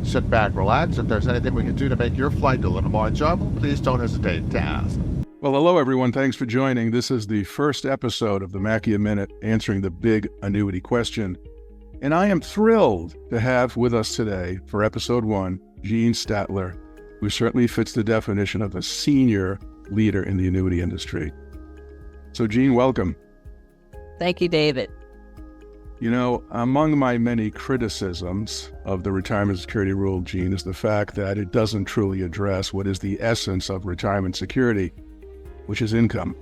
Sit back, relax. If there's anything we can do to make your flight a little more enjoyable, please don't hesitate to ask. Well, hello, everyone. Thanks for joining. This is the first episode of the Machia Minute answering the Big Annuity Question. And I am thrilled to have with us today for episode 1, Gene Statler, who certainly fits the definition of a senior leader in the annuity industry. So, Gene, welcome. Thank you, David. You know, among my many criticisms of the retirement security rule, Gene, is the fact that it doesn't truly address what is the essence of retirement security, which is income.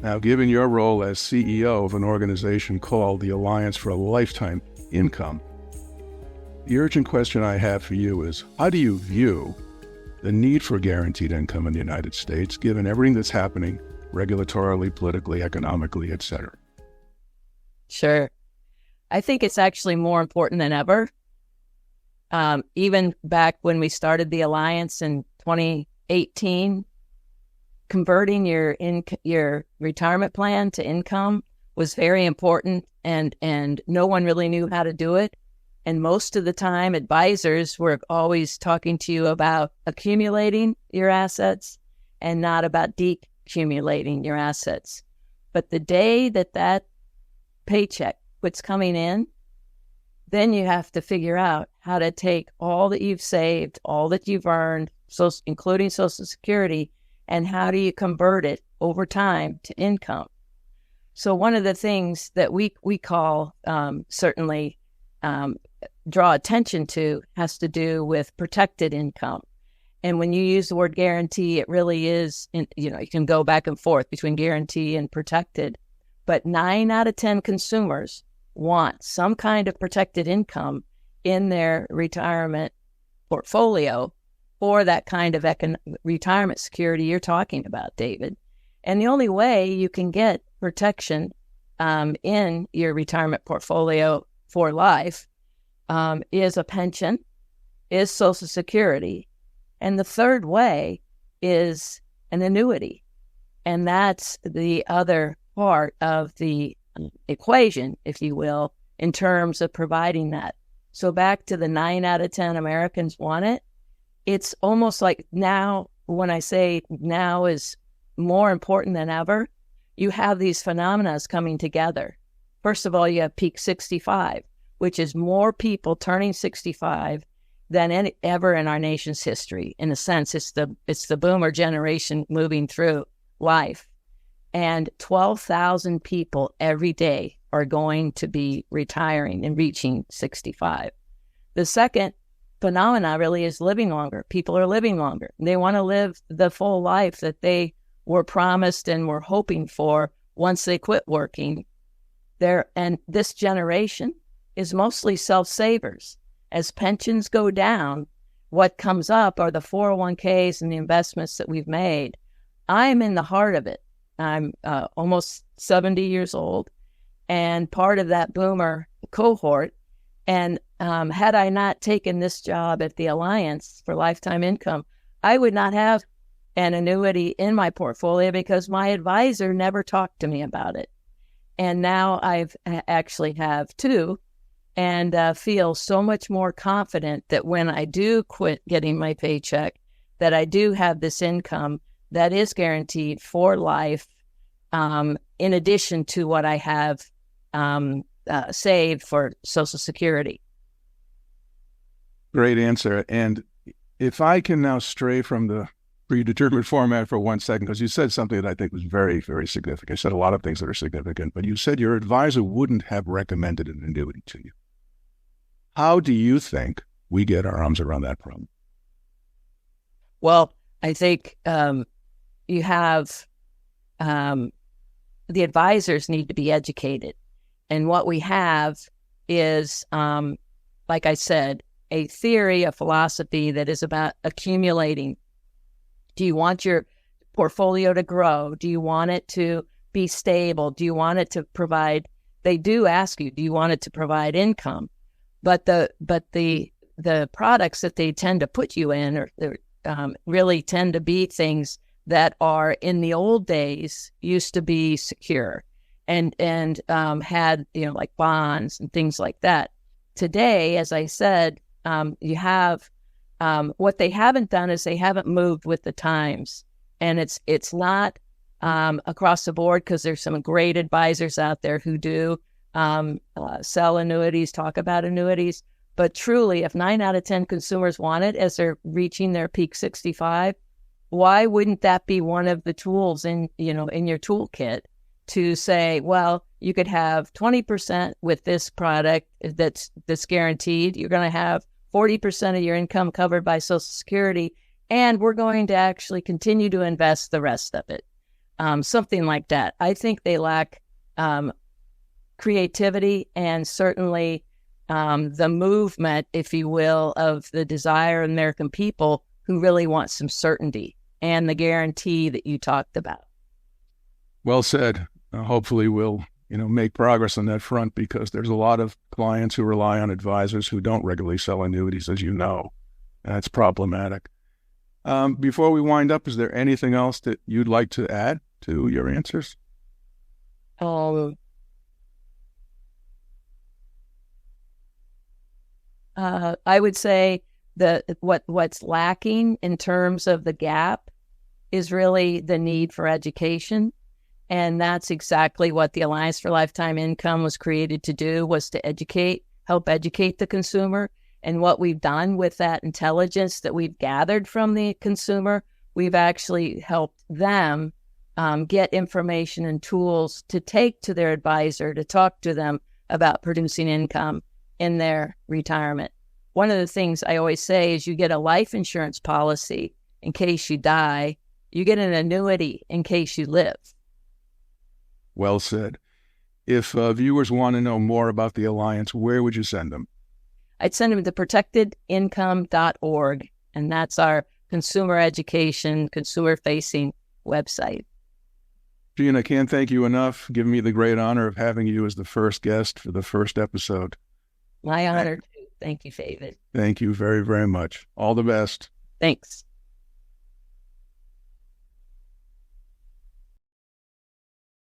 Now, given your role as CEO of an organization called the Alliance for a Lifetime Income, the urgent question I have for you is, how do you view the need for guaranteed income in the United States, given everything that's happening regulatorily, politically, economically, et cetera? Sure. I think it's actually more important than ever. Even back when we started the Alliance in 2018, converting your retirement plan to income was very important, and no one really knew how to do it. And most of the time, advisors were always talking to you about accumulating your assets and not about decumulating your assets. But the day that paycheck quits coming in, then you have to figure out how to take all that you've saved, all that you've earned, including Social Security, and how do you convert it over time to income? So one of the things that we call certainly draw attention to has to do with protected income. And when you use the word guarantee, it really is, you can go back and forth between guarantee and protected. But 9 out of 10 consumers want some kind of protected income in their retirement portfolio for that kind of retirement security you're talking about, David. And the only way you can get protection in your retirement portfolio for life is a pension, is Social Security. And the third way is an annuity. And that's the other part of the equation, if you will, in terms of providing that. So back to the 9 out of 10 Americans want it. It's almost like now, when I say now is more important than ever, you have these phenomena coming together. First of all, you have peak 65, which is more people turning 65 than ever in our nation's history. In a sense, it's the boomer generation moving through life. And 12,000 people every day are going to be retiring and reaching 65. The second phenomena really is living longer. People are living longer. They want to live the full life that they were promised and were hoping for once they quit working. And this generation is mostly self-savers. As pensions go down, what comes up are the 401ks and the investments that we've made. I'm in the heart of it. I'm almost 70 years old and part of that boomer cohort. And had I not taken this job at the Alliance for Lifetime Income, I would not have an annuity in my portfolio because my advisor never talked to me about it. And now I've actually have 2 and feel so much more confident that when I do quit getting my paycheck, that I do have this income that is guaranteed for life, in addition to what I have saved for Social Security. Great answer. And if I can now stray from the predetermined format for 1 second, because you said something that I think was very, very significant. You said a lot of things that are significant, but you said your advisor wouldn't have recommended an annuity to you. How do you think we get our arms around that problem? Well, I think you have the advisors need to be educated. And what we have is, like I said, a theory, a philosophy that is about accumulating. Do you want your portfolio to grow? Do you want it to be stable? Do you want it to provide, they do ask you, do you want it to provide income? But the products that they tend to put you in really tend to be things that are in the old days used to be secure and had, like bonds and things like that. Today, as I said, you have what they haven't done is they haven't moved with the times, and it's not across the board, because there's some great advisors out there who do sell annuities, talk about annuities. But truly, if 9 out of 10 consumers want it as they're reaching their peak 65, why wouldn't that be one of the tools in your toolkit to say, well, you could have 20% with this product that's guaranteed. You're going to have 40% of your income covered by Social Security, and we're going to actually continue to invest the rest of it. Something like that. I think they lack creativity, and certainly the movement, if you will, of the desire of American people who really want some certainty and the guarantee that you talked about. Well said. Hopefully we'll make progress on that front, because there's a lot of clients who rely on advisors who don't regularly sell annuities, as you know. That's problematic. Before we wind up, is there anything else that you'd like to add to your answers? I would say that what's lacking in terms of the gap is really the need for education. And that's exactly what the Alliance for Lifetime Income was created to do, was to help educate the consumer. And what we've done with that intelligence that we've gathered from the consumer, we've actually helped them get information and tools to take to their advisor to talk to them about producing income in their retirement. One of the things I always say is, you get a life insurance policy in case you die, you get an annuity in case you live. Well said. If viewers want to know more about the Alliance, where would you send them? I'd send them to protectedincome.org, and that's our consumer education, consumer-facing website. Gene, I can't thank you enough, giving me the great honor of having you as the first guest for the first episode. My honor, too. Thank you, David. Thank you very, very much. All the best. Thanks.